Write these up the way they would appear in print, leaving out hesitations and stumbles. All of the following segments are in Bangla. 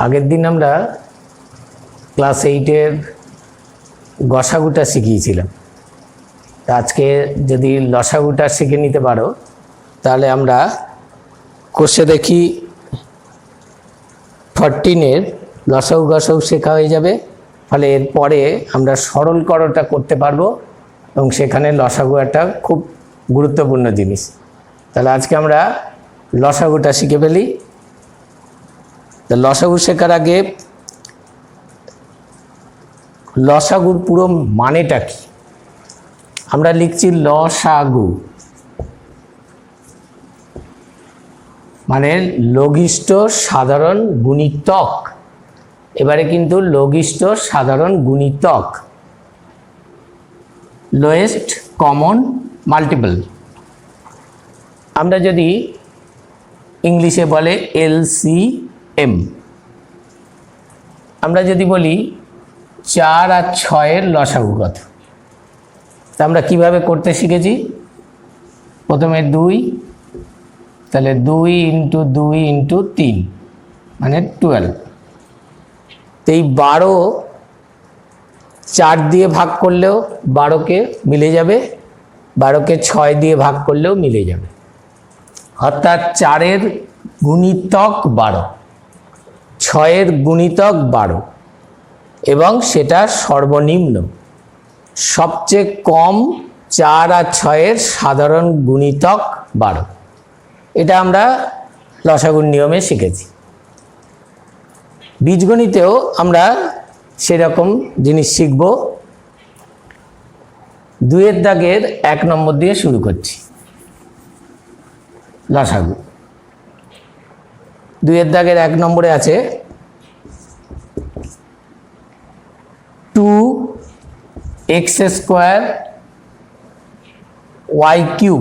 আগের দিন আমরা ক্লাস 8-এর গসাগুটা শিখিয়েছিলাম। আজকে যদি লসাগুটা শিখে নিতে পারো তাহলে আমরা কোষে দেখি 14-এর লসাগু গসাগু শেখা হয়ে যাবে। ফলে এরপরে আমরা সরলকরণটা করতে পারবো এবং সেখানে লসাগু একটা খুব গুরুত্বপূর্ণ জিনিস। তাহলে আজকে আমরা লসাগুটা শিখে ফেলি। তো লসাগু শেখার আগে লসাগুর পুরো মানেটা কি আমরা লিখছি লসাগু মানে লঘিষ্ঠ সাধারণ গুণিতক। এবারে কিন্তু লঘিষ্ঠ সাধারণ গুণিতক, লোয়েস্ট কমন মাল্টিপল। আমরা যদি ইংলিশে বলে LCM, আমরা যদি বলি 4 আর 6-এর লসাগু কত, তা আমরা কিভাবে করতে শিখেছি? প্রথমে 2, তাহলে 2 × 2 × 3 মানে 12। তো এই 12 4 দিয়ে ভাগ করলেও 12কে মিলে যাবে, 12কে 6 দিয়ে ভাগ করলেও মিলে যাবে। অর্থাৎ 4-এর গুণিতক 12, 6-এর গুণিতক 12 এবং সেটা সর্বনিম্ন। সবচেয়ে কম 4 আর 6-এর সাধারণ গুণিতক 12। এটা আমরা লসাগুর নিয়মে শিখেছি। বীজগণিতেও আমরা সেরকম জিনিস শিখব। 2-এর দাগের 1 নম্বর দিয়ে শুরু করছি। লসাগু 2-এর দাগের 1 নম্বরে আছে 2x² y³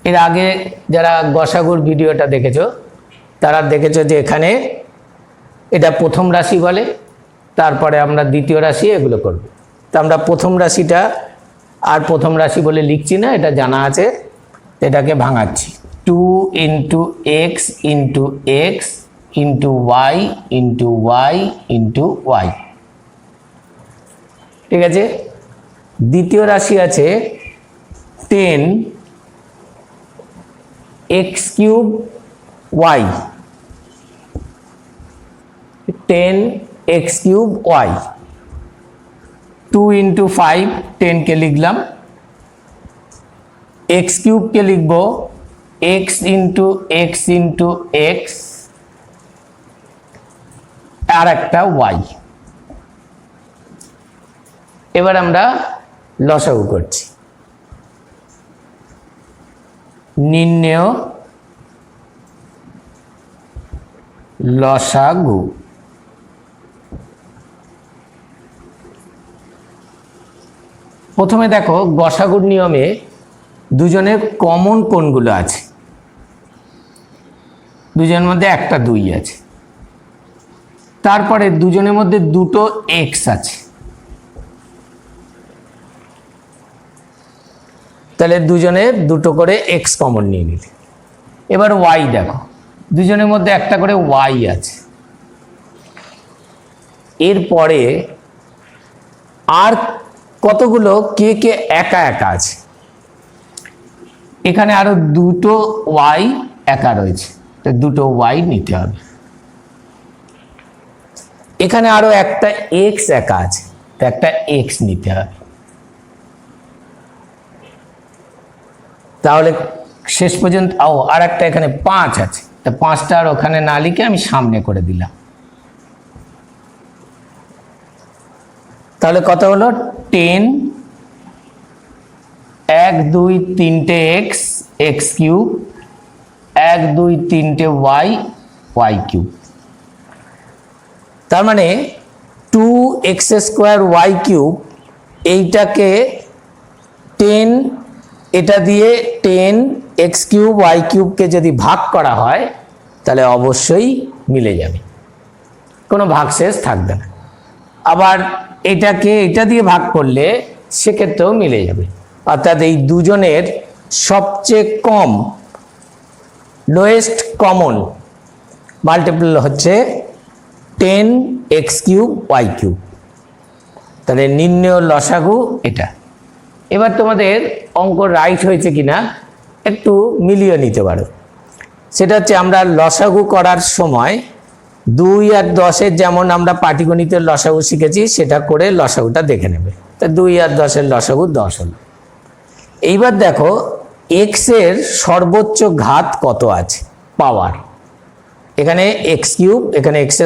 এর আগে যারা গসাগুর ভিডিওটা দেখেছো তারা দেখেছো যে এখানে এটা প্রথম রাশি বলে, তারপরে আমরা দ্বিতীয় রাশি এগুলো করব। তো আমরা প্রথম রাশিটা আর প্রথম রাশি বলে লিখছি না, এটা জানা আছে, এটাকে ভাঙাচ্ছি। 2 × x × x × y × y × y। ঠিক আছে। দ্বিতীয় রাশি আছে 10x³ y, 10x³ y। 2 × 5 10 কে লিখলাম, x³ কে লিখব x × x × x আর একটা y। এবার আমরা লসাগু করছি। নির্ণেয় লসাগু। প্রথমে দেখো গসাগুর নিয়মে দুজনের কমন কোণগুলো আছে, দুজনের মধ্যে একটা 2 আছে, তারপরে দুজনের মধ্যে দুটো x আছে, তাহলে দুজনের দুটো করে x কমন নিয়ে নিলে। এবার y দেখো, দুজনের মধ্যে একটা করে y আছে। এরপরে আর কতগুলো কে কে একা একা আছে, এখানে আরো দুটো y একা রয়েছে, তো দুটো y নিতে হবে। এখানে আরো একটা x একা আছে, তো একটা x নিতে হবে। তাহলে শেষ পর্যন্ত আর একটা এখানে 5 আছে, তা 5টা আর ওখানে না লিখে আমি সামনে করে দিলাম। তাহলে কত হলো? 10 1 2 3টে x x³ 1 2 3টে y y³। তার মানে 2x² y³ এইটাকে 10 এটা দিয়ে 10x³ y³ কে যদি ভাগ করা হয় তাহলে অবশ্যই মিলে যাবে, কোনো ভাগশেষ থাকবে না। আবার এটাকে এটা দিয়ে ভাগ করলে সেক্ষেত্রেও মিলে যাবে। অর্থাৎ এই দুজনের সবচেয়ে কম লোয়েস্ট কমন মাল্টিপল হচ্ছে 10x³ y³। তাহলে নির্ণেয় লসাগু এটা। এবার তোমাদের অঙ্ক রাইট হয়েছে কিনা একটু মিলিয়ে নিতে পারো। সেটা হচ্ছে আমরা লসাগু করার সময় 2 আর 10-এর যেমন আমরা পাটিগণিতের লসাগু শিখেছি সেটা করে লসাগুটা দেখে নেবে। তা 2 আর 10-এর লসাগু 10 হলো। এইবার দেখো x-এর সর্বোচ্চ ঘাত কত আছে, পাওয়ার। এখানে x³ এখানে x²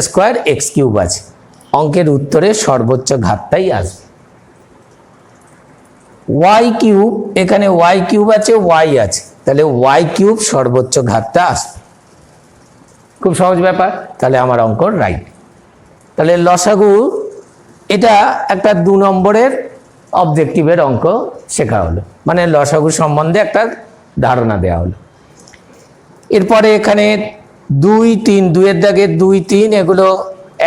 x³ আছে, অঙ্কের উত্তরে সর্বোচ্চ ঘাতটাই আসবে। y³ এখানে y³ আছে y আছে, তাহলে y³ সর্বোচ্চ ঘাতটা আসবে। খুব সহজ ব্যাপার, তাহলে আমার অঙ্ক রাইট। তাহলে লসাগু এটা একটা 2 নম্বরের অবজেক্টিভের অঙ্ক শেখা হলো, মানে লসাগু সম্বন্ধে একটা ধারণা দেওয়া হলো। এরপরে এখানে 2, 3, 2-এর দাগে 2, 3 এগুলো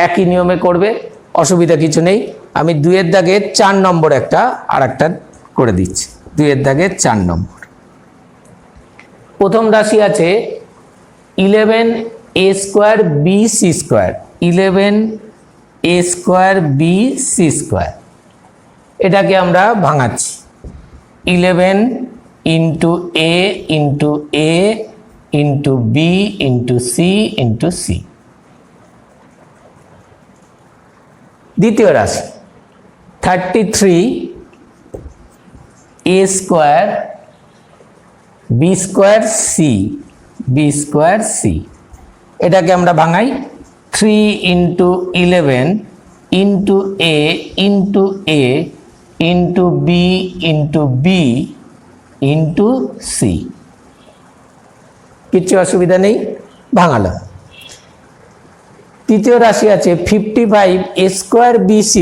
একই নিয়মে করবে, অসুবিধা কিছু নেই। আমি 2-এর দাগে 4 নম্বর আরেকটা করে দিচ্ছি। 2-এর দাগে 4 নম্বর। প্রথম রাশি আছে 11a² bc², 11a² bc²। এটাকে আমরা ভাঙাচ্ছি 11 × a × a × b × c × c। দ্বিতীয় রাশি 33a² b² c। এটাকে আমরা ভাঙাই 3 × 11 × a × a × b × b × c। কিছু অসুবিধা নেই, ভাঙালাম। তৃতীয় রাশি আছে 55a² bc²,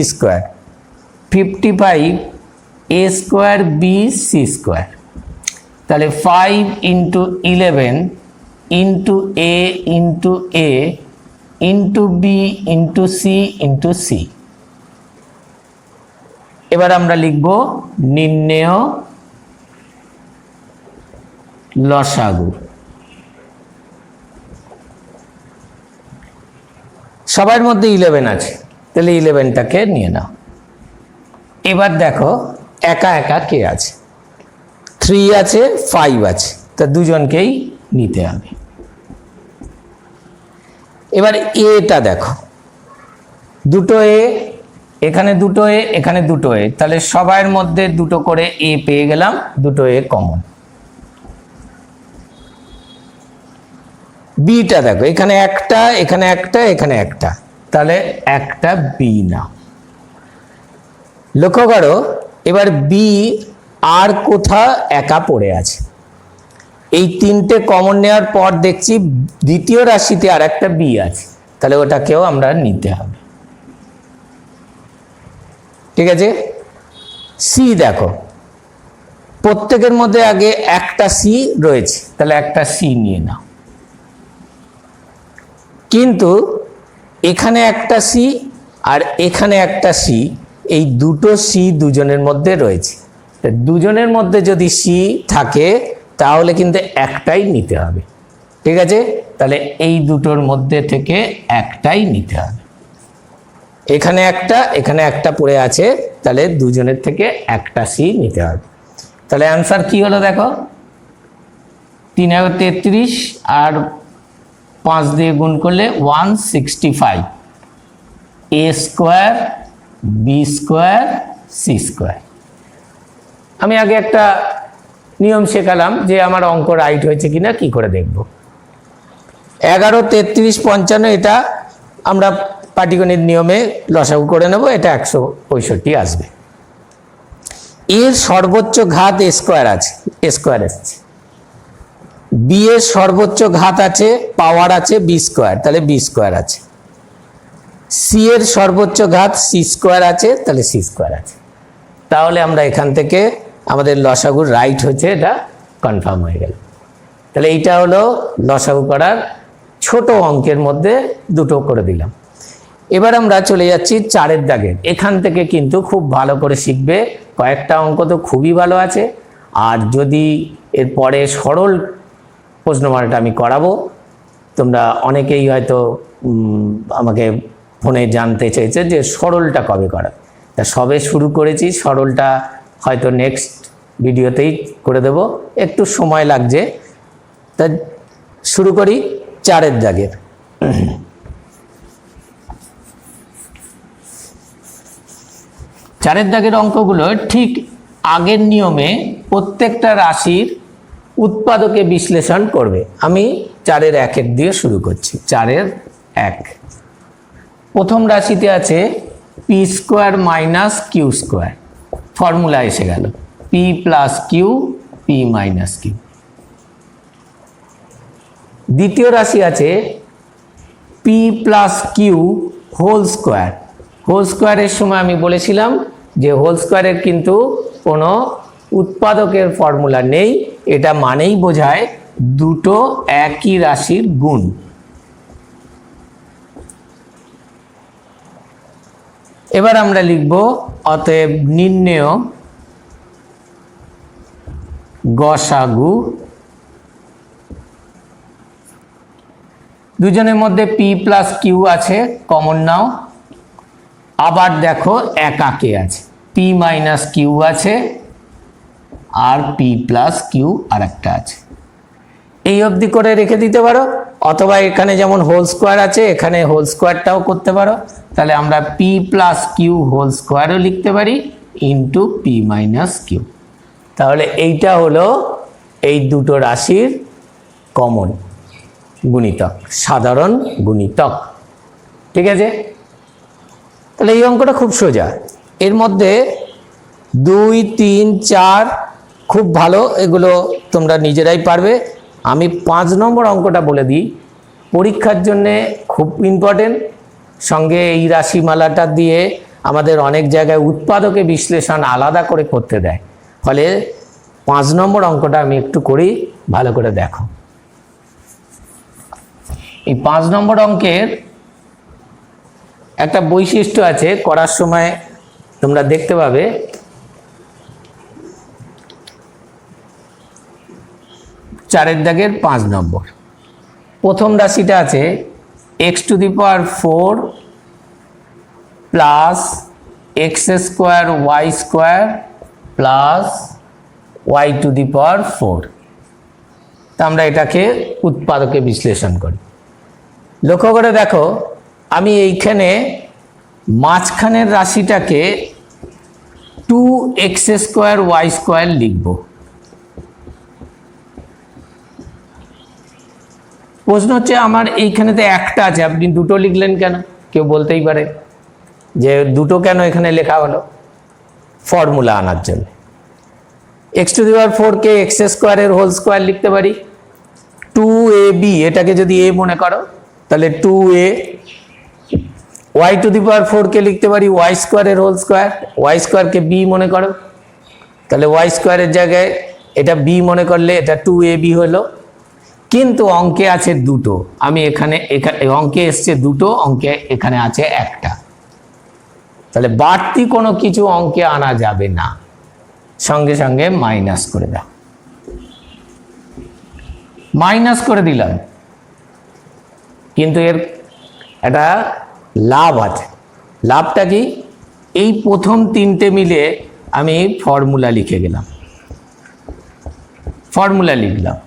55a² bc²। তাহলে 5 × 11 × a × a × b × c × c। এবার আমরা লিখব নির্ণেয় লসাগু। সবার মধ্যে 11 আছে, তাহলে 11টাকে নিয়ে নাও। এবার দেখো একা একা কে আছে, 3 আছে 5 আছে, তা দুজনকেই নিতে হবে। এবার এটা দেখো, দুটো এ, এখানে দুটো এ, এখানে দুটো এ, তাহলে সবার মধ্যে দুটো করে এ পেয়ে গেলাম, দুটো এ কমন। বিটা দেখো, এখানে একটা, এখানে একটা, এখানে একটা, তাহলে একটা বি নাও। লক্ষ্য করো এবার বি আর কোথা একা পড়ে আছে। এই 3টে কমন নেওয়ার পর দেখছি দ্বিতীয় রাশিতে আর একটা বি আছে, তাহলে ওটাকেও আমরা নিতে হবে। ঠিক আছে। সি দেখো, প্রত্যেকের মধ্যে আগে একটা সি রয়েছে, তাহলে একটা সি নিয়ে নাও। কিন্তু এখানে একটা সি আর এখানে একটা সি, এই দুটো সি দুজনের মধ্যে রয়েছে। দুজনের মধ্যে যদি সি থাকে তাহলে কিন্তু একটাই নিতে হবে। ঠিক আছে, তাহলে এই দুটোর মধ্যে থেকে একটাই নিতে হবে। এখানে একটা পড়ে আছে, তাহলে দুজনের থেকে একটা সি নিতে হবে। তাহলে অ্যান্সার কি হলো দেখো, 3 × 33 আর 5 দিয়ে গুণ করলে 165 a² b² c²। আমি আগে একটা নিয়ম শেখালাম যে আমার অঙ্ক রাইট হয়েছে কিনা কি করে দেখব। 11, 33, 55 এটা আমরা পাটিগণিত নিয়মে লসাগু করে নেব, এটা 165 আসবে। এর সর্বোচ্চ ঘাত a² আছে, a² আসছে। বি এর সর্বোচ্চ ঘাত আছে, পাওয়ার আছে b², তাহলে b² আছে। সি এর সর্বোচ্চ ঘাত c² আছে, তাহলে c² আছে। তাহলে আমরা এখান থেকে আমাদের লসাগুর রাইট হচ্ছে, এটা কনফার্ম হয়ে গেল। তাহলে এইটা হলো লসাগু করার ছোট অঙ্কের মধ্যে দুটো করে দিলাম। এবার আমরা চলে যাচ্ছি 4-এর দাগের। এখান থেকে কিন্তু খুব ভালো করে শিখবে, কয়েকটা অঙ্ক তো খুবই ভালো আছে, আর যদি এরপরে সরল প্রশ্নমালাটা আমি করাবো, তোমরা অনেকেই হয়তো আমাকে ফোনে জানতে চেয়েছে যে সরলটা কবে করা। তা সবে শুরু করেছি, সরলটা হয়তো নেক্সট ভিডিওতেই করে দেব, একটু সময় লাগছে। তা শুরু করি 4 দাগের। চারের দাগের অঙ্কগুলো ঠিক আগের নিয়মে প্রত্যেকটা রাশির উৎপাদকে বিশ্লেষণ করবে। আমি 4-এর 1 দিয়ে শুরু করছি। 4-এর 1 প্রথম রাশিতে আছে P square minus Q square, formula এসে গেল P plus Q P minus Q. দ্বিতীয় রাশি আছে P plus Q whole square. Whole স্কোয়ারের সময় আমি বলেছিলাম যে হোল স্কোয়ারের কিন্তু কোনো উৎপাদকের ফর্মুলা নেই, এটা মানেই বোঝায় দুটো একই রাশির গুণ। এবার আমরা লিখব অতএব নির্ণেয় গসাগু। দুজনের মধ্যে পি প্লাস কিউ আছে, কমন নাও। আবার দেখো একাকে আছে, পি মাইনাস কিউ আছে আর পি প্লাস কিউ আর একটা আছে। এই অবধি করে রেখে দিতে পারো, অথবা এখানে যেমন হোল স্কোয়ার আছে এখানে হোল স্কোয়ারটাও করতে পারো। তাহলে আমরা পি প্লাস কিউ হোল স্কোয়ারও লিখতে পারি ইন্টু পি মাইনাস কিউ। তাহলে এইটা হলো এই দুটো রাশির কমন গুণিতক, সাধারণ গুণিতক। ঠিক আছে, তাহলে এই অঙ্কটা খুব সোজা। এর মধ্যে 2, 3, 4 খুব ভালো, এগুলো তোমরা নিজেরাই পারবে। আমি 5 নম্বর অঙ্কটা বলে দিই, পরীক্ষার জন্যে খুব ইম্পর্টেন্ট। সঙ্গে এই রাশিমালাটা দিয়ে আমাদের অনেক জায়গায় উৎপাদকে বিশ্লেষণ আলাদা করে করতে দেয়। ফলে 5 নম্বর অঙ্কটা আমি একটু করি, ভালো করে দেখো। এই 5 নম্বর অঙ্কের একটা বৈশিষ্ট্য আছে, করার সময় তোমরা দেখতে পাবে। চারের দাগের 5 নম্বর প্রথম রাশিটা আছে x⁴ plus x² y² plus y⁴। তা আমরা এটাকে উৎপাদকে বিশ্লেষণ করি। লক্ষ্য করে দেখো, আমি এইখানে মাঝখানের রাশিটাকে 2x² y² লিখব। প্রশ্ন হচ্ছে আমার এইখানে তো একটা আছে, আপনি দুটো লিখলেন কেন? কেউ বলতেই পারে যে দুটো কেন এখানে লেখা হলো? ফর্মুলা আনার জন্য। x⁴ কে x² এর হোল স্কোয়ার লিখতে পারি। 2ab, এটাকে যদি a মনে করো তাহলে 2a। y⁴ কে লিখতে পারি y² এর হোল স্কোয়ার, y² কে b মনে করো, তাহলে y² এর জায়গায় এটা b মনে করলে এটা 2ab হলো। কিন্তু অঙ্কে আছে দুটো, আমি এখানে অঙ্কে এসছে দুটো, অঙ্কে এখানে আছে একটা। তাহলে বাড়তি কোনো কিছু অঙ্কে আনা যাবে না, সঙ্গে সঙ্গে মাইনাস করে দাও। মাইনাস করে দিলাম, কিন্তু এর একটা লাভ আছে। লাভটা কি? এই প্রথম 3টে মিলে আমি ফর্মুলা লিখে গেলাম, ফর্মুলা লিখলাম,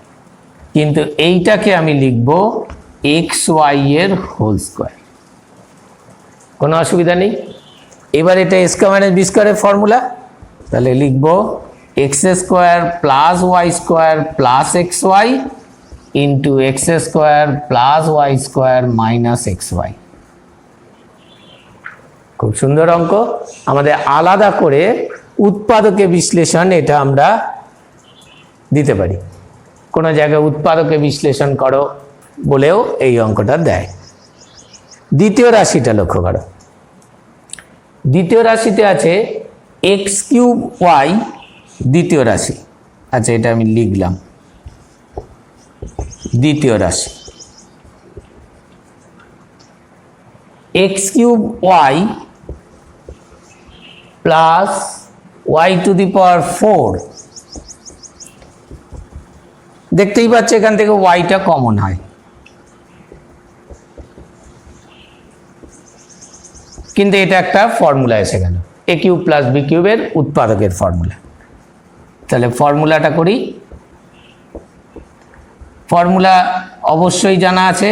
কিন্তু এইটাকে আমি লিখব xy এর হোল স্কোয়ার। কোনো অসুবিধা নেই। এবার এটা a² - b² ফর্মুলা, তাহলে লিখব x² plus y² plus xy into x² plus y² minus xy। খুব সুন্দর অঙ্ক। আমাদের আলাদা করে উৎপাদকে বিশ্লেষণ এটা আমরা দিতে পারি, কোনো জায়গায় উৎপাদকে বিশ্লেষণ করো বলেও এই অঙ্কটা দেয়। দ্বিতীয় রাশিটা লক্ষ্য করো, দ্বিতীয় রাশিতে আছে x³ দ্বিতীয় রাশি। আচ্ছা, এটা আমি লিখলাম দ্বিতীয় রাশি। x³ plus y⁴। দেখতেই পাচ্ছে এখান থেকে ওয়াইটা কমন হয়। কিন্তু এটা একটা ফর্মুলা এসে গেল, এ কিউব প্লাস বি কিউবের উৎপাদকের ফর্মুলা। তাহলে ফর্মুলাটা করি। ফর্মুলা অবশ্যই জানা আছে,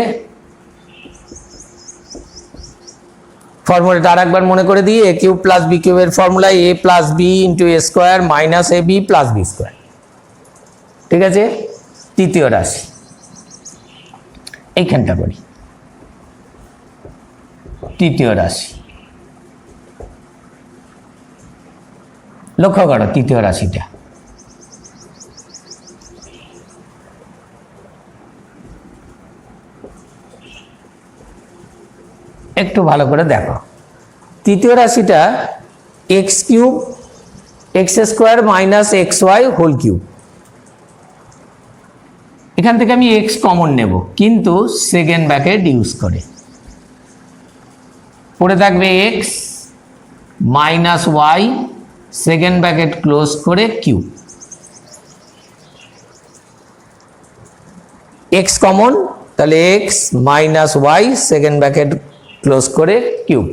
ফর্মুলাটা আরেকবার মনে করে দিই। এ কিউব প্লাস বি কিউবের formula A plus B into A square minus A B plus B square. ঠিক আছে, তৃতীয় রাশি এইখানটা করি। তৃতীয় রাশি লক্ষ্য করো, তৃতীয় রাশিটা একটু ভালো করে দেখো। তৃতীয় রাশিটা X cube x square minus x Y whole cube. এখান থেকে আমি এক্স কমন নেব, কিন্তু সেকেন্ড ব্র্যাকেট ইউজ করে পড়ে থাকবে X minus Y second bracket close করে কিউব। এক্স কমন, তাহলে X minus Y second bracket close করে কিউব।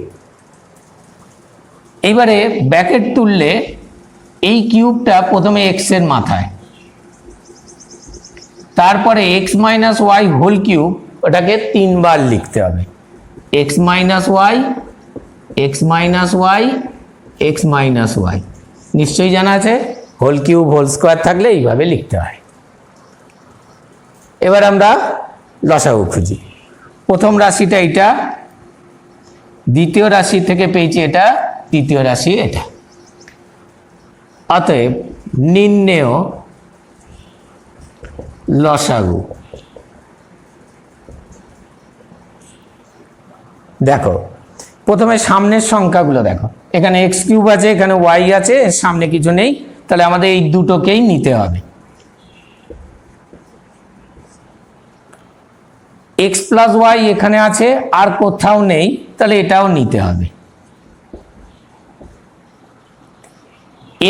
এইবারে ব্র্যাকেট তুললে এই কিউবটা প্রথমে এক্স এর মাথায়, তারপরে X minus Y whole cube, ওটাকে 3 বার লিখতে হবে। X minus Y x minus Y x minus Y, নিশ্চয়ই জানা আছে। হোল কিউব হোল স্কোয়ার থাকলে এইভাবে লিখতে হয়। এবার আমরা লসাগু খুঁজি। প্রথম রাশিটা এটা, দ্বিতীয় রাশি থেকে পেয়েছি এটা, তৃতীয় রাশি এটা। অতএব নির্ণেয় লসাগু। দেখো প্রথমে সামনের সংখ্যাগুলো দেখো, এখানে এক্স কিউব আছে, এখানে ওয়াই আছে, সামনে কিছু নেই, তাহলে আমাদের এই দুটোকেই নিতে হবে। এক্স প্লাস ওয়াই এখানে আছে, আর কোথাও নেই, তাহলে এটাও নিতে হবে।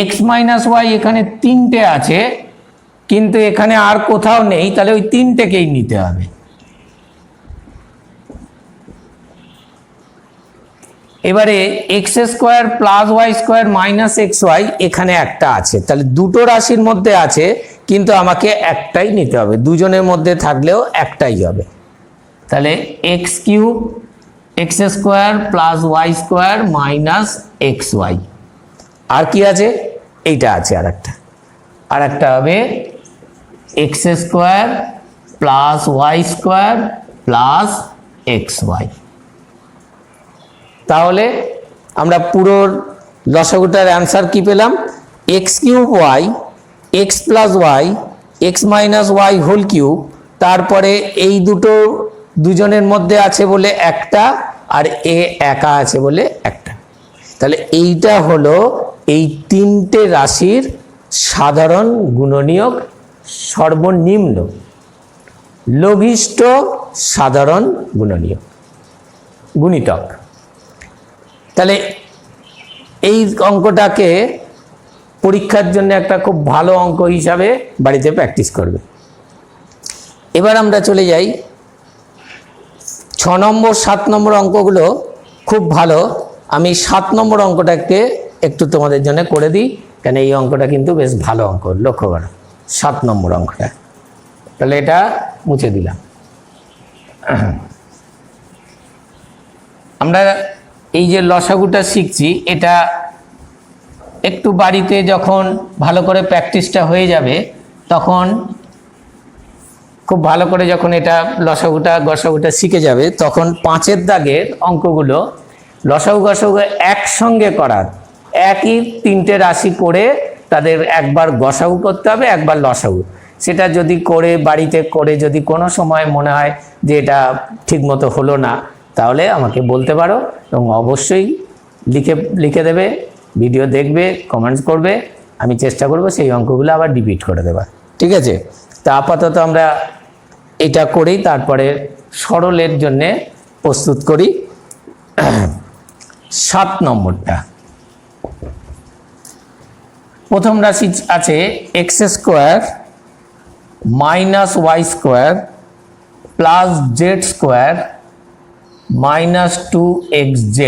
এক্স মাইনাস ওয়াই এখানে 3টে আছে, কিন্তু এখানে আর কোথাও নেই, তাহলে ওই 3টেকেই নিতে হবে। এবারে X square plus Y square minus x Y এখানে একটা আছে, তাহলে দুটো রাশির মধ্যে আছে, কিন্তু আমাকে একটাই নিতে হবে। দুজনের মধ্যে থাকলেও একটাই হবে। তাহলে x cube x square plus Y square minus x y. আর কি আছে? এইটা আছে আর একটা হবে x square plus Y square plus x y. তাহলে আমরা পুরো লসাগুটার অ্যান্সার কি পেলাম? X cube y x plus y x minus Y whole cube, তারপরে এই দুজনের মধ্যে আছে বলে একটা, আর এ একা আছে বলে একটা। তাহলে এইটা হলো এই 3টে রাশির সাধারণ গুণনীয়ক, সর্বনিম্ন লঘিষ্ঠ সাধারণ গুণিতক। তাহলে এই অঙ্কটাকে পরীক্ষার জন্য একটা খুব ভালো অঙ্ক হিসাবে বাড়িতে প্র্যাকটিস করবে। এবার আমরা চলে যাই 6 নম্বর 7 নম্বর অঙ্কগুলো খুব ভালো। আমি 7 নম্বর অঙ্কটাকে একটু তোমাদের জন্য করে দিই, কেন এই অঙ্কটা কিন্তু বেশ ভালো অঙ্ক। লক্ষ্য করো 7 নম্বর অঙ্কটা। তাহলে এটা মুছে দিলাম। আমরা এই যে লসাগুটা শিখছি, এটা একটু বাড়িতে যখন ভালো করে প্র্যাকটিসটা হয়ে যাবে, তখন খুব ভালো করে যখন এটা গসাগুটা শিখে যাবে, তখন 5-এর দাগের অঙ্কগুলো লসাগু গসাগু একসঙ্গে করার, একই 3টে রাশি করে তাদের একবার গসাগু করতে হবে, একবার লসাগু। সেটা যদি করে বাড়িতে করে যদি কোনো সময় মনে হয় যে এটা ঠিকমতো হলো না, তাহলে আমাকে বলতে পারো, এবং অবশ্যই লিখে দেবে, ভিডিও দেখবে, কমেন্টস করবে। আমি চেষ্টা করব সেই অঙ্কগুলো আবার রিপিট করে দেওয়ার। ঠিক আছে? তা আপাতত আমরা এটা করেই তারপরে সরলের জন্যে প্রস্তুত করি। 7 নম্বরটা, প্রথম রাশি আছে X square minus Y square plus Z square minus 2xz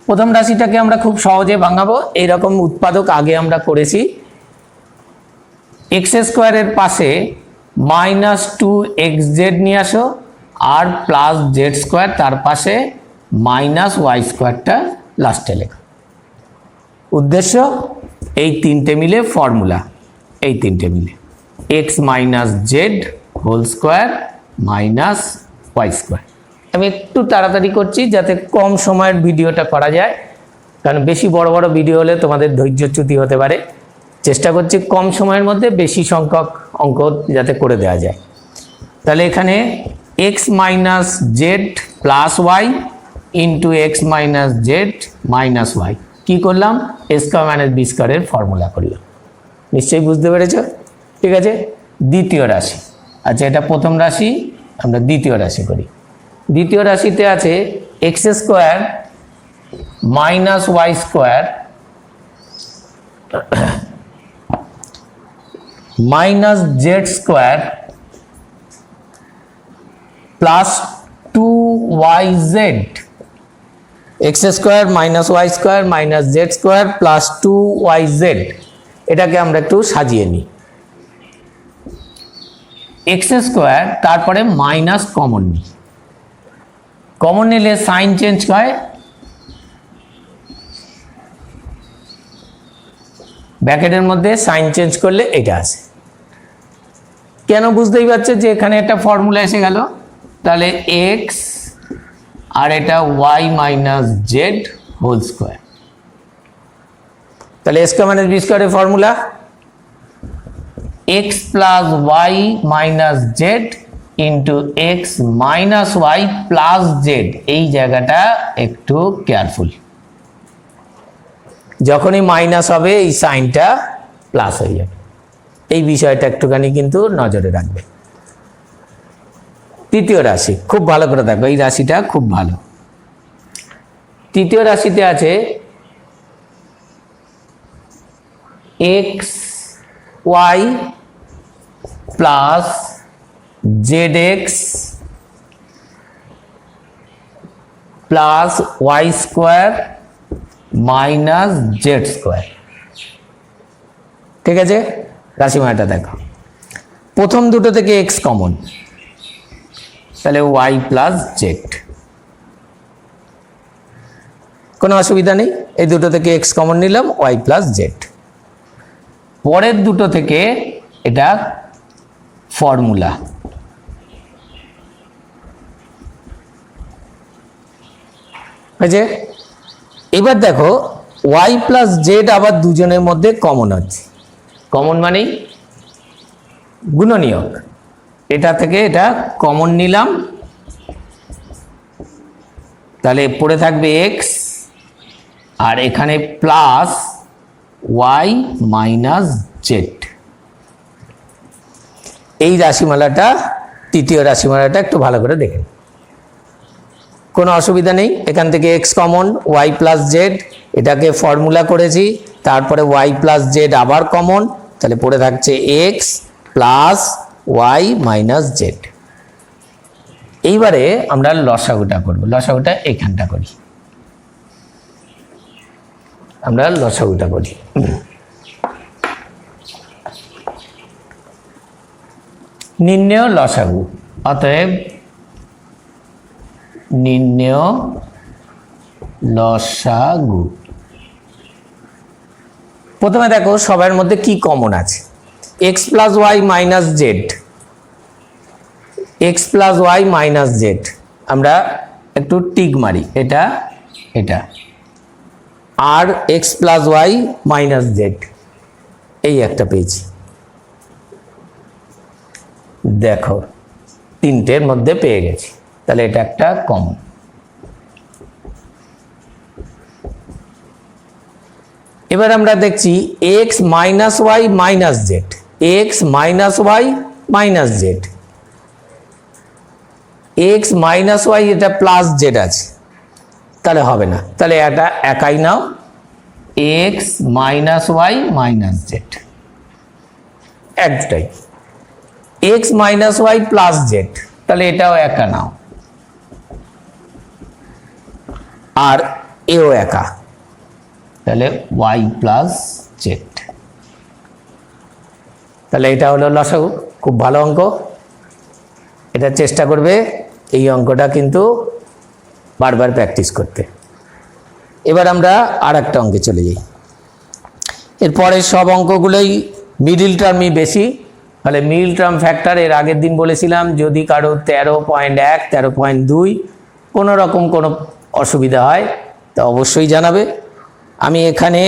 প্রথম রাশিটাকে আমরা খুব সহজে ভাঙাবো। এইরকম উৎপাদক আগে আমরা করেছি। এক্স স্কোয়ারের পাশে -2xz নিয়ে আসো আর +z স্কোয়ার তার পাশে -y স্কোয়ারটা লাস্টে লেখো। উদ্দেশ্য এই তিনটে মিলে ফর্মুলা, এই তিনটে মিলে x - z whole square -y square. আমি একটু তাড়াতাড়ি করছি যাতে কম সময়ের ভিডিওটা করা যায়, কারণ বেশি বড় বড় ভিডিও হলে তোমাদের ধৈর্যচ্যুতি হতে পারে। চেষ্টা করছি কম সময়ের মধ্যে বেশি সংখ্যক অঙ্ক যাতে করে দেওয়া যায়। তাহলে এখানে x - z + y into x - z - y কী করলাম? a স্কোয়ার - b স্কোয়ারের ফর্মুলা করলাম। নিশ্চয়ই বুঝতে পেরেছ? ঠিক আছে, দ্বিতীয় রাশি। আচ্ছা, এটা প্রথম রাশি, আমরা দ্বিতীয় রাশি করি। দ্বিতীয় রাশিতে আছে x square - y square -z square plus 2yz। x square -y square -z square plus 2yz, এটাকে আমরা একটু সাজিয়ে নিই। এক্স স্কোয়ার তারপরে মাইনাস কমন নিই, কমন নিলে সাইন চেঞ্জ হয়, ব্র্যাকেটের মধ্যে সাইন চেঞ্জ করলে এটা আসে। কেন? বুঝতেই পারছে যে এখানে একটা ফর্মুলা এসে গেল। তাহলে এক্স আর এটা y - z হোল স্কোয়ার। তাহলে a স্কোয়ার - b স্কোয়ারের formula x + y - z into x - y + z। এই জায়গাটা একটু কেয়ারফুল, যখনই মাইনাস হবে এই সাইনটা প্লাস হয়ে যাবে। এই বিষয়টা একটুখানি কিন্তু নজরে রাখবে। তৃতীয় রাশি খুব ভালো করে দেখো, এই রাশিটা খুব ভালো। তৃতীয় রাশিতে আছে xy plus zx plus y square minus Z square. ঠিক আছে, রাশিমালাটা দেখো। প্রথম দুটো থেকে এক্স কমন, তাহলে y প্লাস জেড, কোনো অসুবিধা নেই। এই দুটো থেকে এক্স কমন নিলাম, y প্লাস জেড। পরের দুটো থেকে এটা ফর্মুলা, বুঝে? এবার দেখো y প্লাস জেড আবার দুজনের মধ্যে কমন আছে। কমন মানেই গুণনীয়ক, এটা থেকে এটা কমন নিলাম, তাহলে পড়ে থাকবে এক্স আর এখানে প্লাস y মাইনাস জেড। এই রাশিমালাটা, তৃতীয় রাশিমালাটা একটু ভালো করে দেখেন, কোনো অসুবিধা নেই। এখান থেকে x common, y plus Z, এটাকে ফর্মুলা করেছি, তারপরে y প্লাস জেড আবার কমন, তাহলে পড়ে থাকছে x plus y minus Z. এইবারে আমরা লসাগুটা করব। লসাগুটা এখানটা করি, আমরা লসাগুটা করি। নির্ণেয় লসাগু, অতএব নির্ণেয় লসাগু। প্রথমে দেখো সবার মধ্যে কি কমন আছে, x plus y minus z, x plus y minus z. আমরা একটু টিক মারি, এটা এটা আর x plus y minus z, এই একটা পেয়েছি। দেখো তিনটের মধ্যে পেয়ে গেছি, তাহলে এটা একটা কমন। এবার আমরা দেখছি x minus y minus z, x minus y minus z, x minus y এটা প্লাস জেড আছে, তাহলে হবে না, তাহলে এটা একাই নাও, x minus y minus z. একটাই x minus y plus z, তাহলে এটাও একা নাও। আর এও একা, তাহলে ওয়াই প্লাস জেড। তাহলে এটা হলো লসাগু। খুব ভালো অঙ্ক, এটা চেষ্টা করবে এই অঙ্কটা কিন্তু বারবার প্র্যাকটিস করতে। এবার আমরা আর একটা অঙ্কে চলে যাই। এরপরে সব অঙ্কগুলোই মিডিল টার্মই বেশি, তাহলে মিডিল টার্ম ফ্যাক্টর এর আগের দিন বলেছিলাম যদি কারো 13.1 13.2 কোনো রকম কোনো অসুবিধা হয় তা অবশ্যই জানাবে। আমি এখানে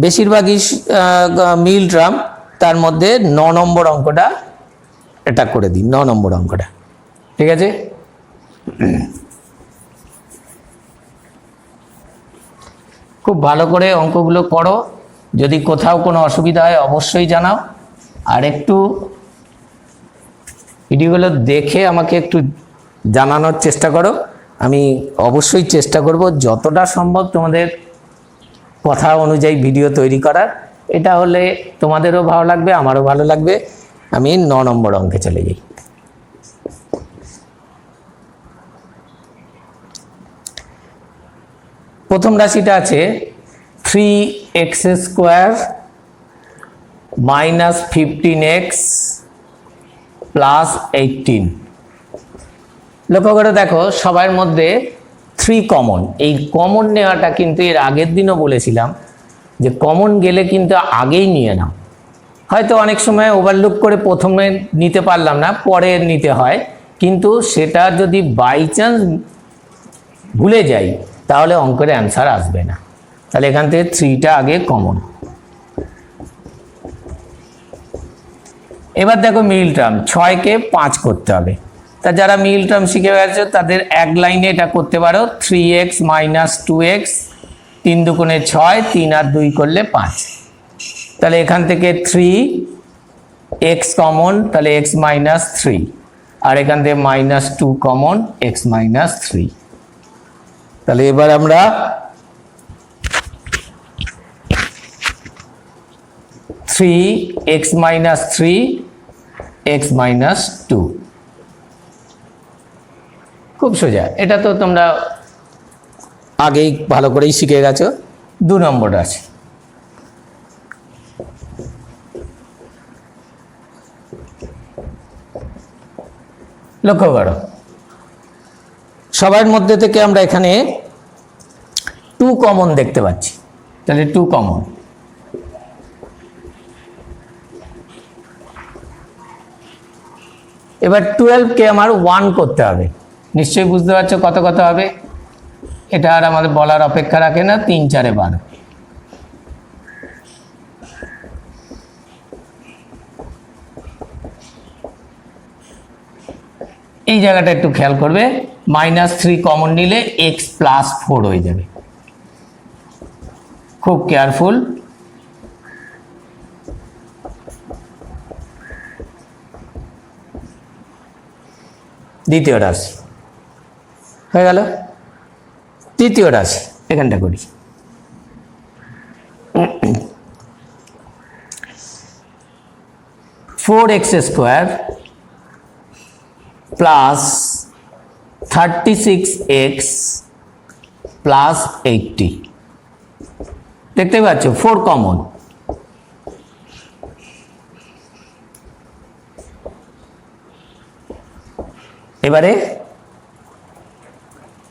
বেশিরভাগই মিডিল টার্ম, তার মধ্যে 9 নম্বর অঙ্কটা এটা করে দিই, 9 নম্বর অঙ্কটা, ঠিক আছে? খুব ভালো করে অঙ্কগুলো করো, যদি কোথাও কোনো অসুবিধা হয় অবশ্যই জানাও। আর একটু ভিডিওগুলো দেখে আমাকে একটু জানানোর চেষ্টা করো, আমি অবশ্যই চেষ্টা করব যতটা সম্ভব তোমাদের কথা অনুযায়ী ভিডিও তৈরি করার। এটা হলে তোমাদেরও ভালো লাগবে, আমারও ভালো লাগবে। আমি 9 নম্বর অঙ্কে চলে যাই। প্রথম রাশিটা আছে 3x² মাইনাস 15x প্লাস 18। লক্ষ্য করে দেখো সবার মধ্যে 3 কমন। এই কমন নেওয়াটা কিন্তু এর আগের দিনও বলেছিলাম যে কমন গেলে কিন্তু আগেই নিয়ে নাও। হয়তো অনেক সময় ওভারলুক করে প্রথমে নিতে পারলাম না, পরে নিতে হয়, কিন্তু সেটা যদি বাই চান্স ভুলে যাই তাহলে অঙ্কের অ্যান্সার আসবে না। তাহলে এখান থেকে 3টা আগে কমন। এবার দেখো মিডল টার্ম 6কে 5 করতে হবে। তা যারা মিডল টার্ম শিখে গেছে তাদের এক লাইনে এটা করতে পারো, 3x মাইনাস 2x, 3 দুগুণে 6, 3 আর 2 করলে 5। তাহলে এখান থেকে 3x কমন, তাহলে x মাইনাস 3, আর এখান থেকে মাইনাস 2 কমন, x মাইনাস 3। তাহলে এবার আমরা x মাইনাস 3, x মাইনাস 2, খুব সোজা। এটা তো তোমরা আগেই ভালো করেই শিখে গেছো। 2 নম্বর আছে, লক্ষ্য করো সবার মধ্যে থেকে আমরা এখানে 2 কমন দেখতে পাচ্ছি, তাহলে 2 কমন। এবার 12কে আমার 1 করতে হবে। নিশ্চয়ই বুঝতে পারছো কত কত হবে। এটা আর আমাদের বলার অপেক্ষা রাখে না, 3 4 12। এই জায়গাটা একটু খেয়াল করবে, মাইনাস 3 কমন নিলে x প্লাস 4 হয়ে যাবে। খুব কেয়ারফুল। দ্বিতীয় রাশি হয়ে গেল। তৃতীয় রাশি এখানটা করি। 4x² plus 36x plus 80। দেখতে পাচ্ছ 4 কমন। এবারে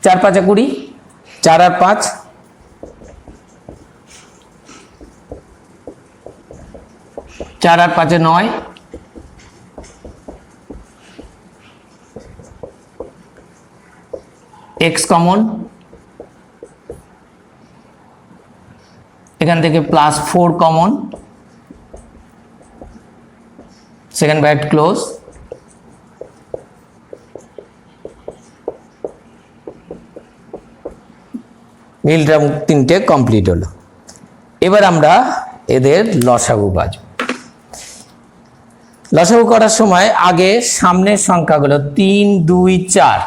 4 5 20, 4 আর 5, 4 আর 5 9, x কমন, এখান থেকে plus 4 common, second bracket close. Middle term 3টে কমপ্লিট হলো। এবার আমরা এদের লসাগু বাজব। লসাগু করার সময় আগে সামনের সংখ্যাগুলো 3 2 4,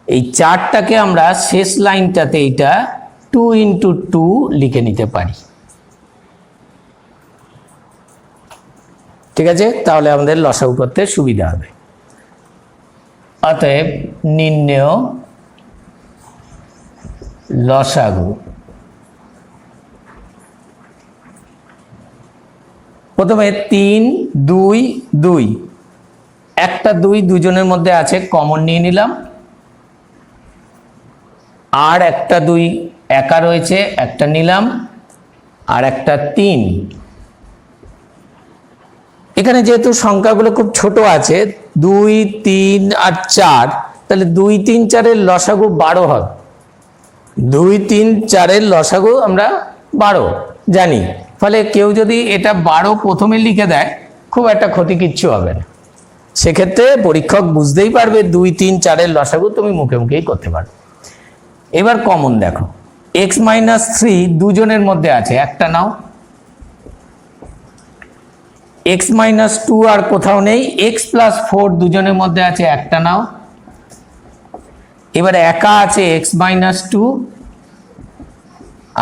এই 4টাকে আমরা শেষ লাইনটাতে এইটা 2 × 2 লিখে নিতে পারি, ঠিক আছে? তাহলে আমাদের লসাগু করতে সুবিধা হবে। অতএব নির্ণেয় লসাগু। প্রথমে 3 2 2, একটা 2 দুজনের মধ্যে আছে, কমন নিয়ে নিলাম। আর একটা 2 একা রয়েছে, একটা নিলাম। আর একটা 3। এখানে যেহেতু সংখ্যাগুলো খুব ছোট আছে, 2 3 আর 4, তাহলে 2 3 4 এর লসাগু 12 হবে। 2 3 4 এর লসাগু আমরা 12 জানি। ফলে কেউ যদি এটা 12 প্রথমে লিখে দেয়, খুব একটা ক্ষতি কিচ্ছু হবে না। সেক্ষেত্রে পরীক্ষক বুঝতেই পারবে 2 3 4 এর লসাগু তুমি মুখে মুখেই করতে পারবে। এবার কমন দেখো, x-3 দুজনের মধ্যে আছে, একটা নাও। x-2 আর কোথাও নেই, x+4 দুজনের মধ্যে আছে, একটা নাও। এবার একা আছে x-2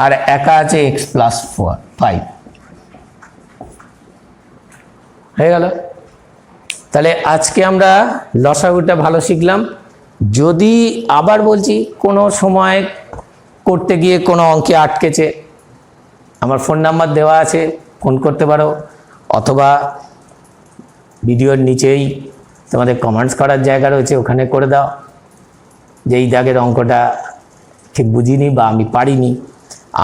আর একা আছে x+5, হয়ে গেল। তাহলে আজকে আমরা লসাগুটা ভালো শিখলাম। যদি আবার বলছি কোনো সময় করতে গিয়ে কোনো অঙ্কে আটকেছে, আমার ফোন নাম্বার দেওয়া আছে, ফোন করতে পারো, অথবা ভিডিওর নিচেই তোমাদের কমেন্টস করার জায়গা রয়েছে, ওখানে করে দাও যে এই দাগের অঙ্কটা ঠিক বুঝিনি বা আমি পারিনি।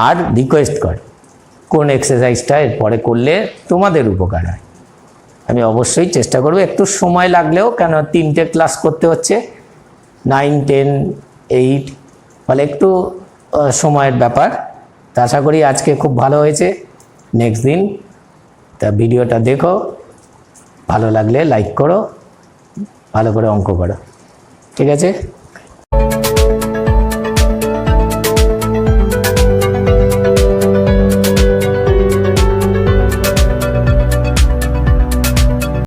আর রিকোয়েস্ট কর কোন এক্সারসাইজটা এরপরে করলে তোমাদের উপকার হয়। আমি অবশ্যই চেষ্টা করব, একটু সময় লাগলেও, কেন 3টে ক্লাস করতে হচ্ছে, 9 10 8, ফলে একটু সময়ের ব্যাপার। তা আশা করি আজকে খুব ভালো হয়েছে। নেক্সট দিন তা ভিডিওটা দেখো, ভালো লাগলে লাইক করো, ভালো করে অঙ্ক করো, ঠিক আছে।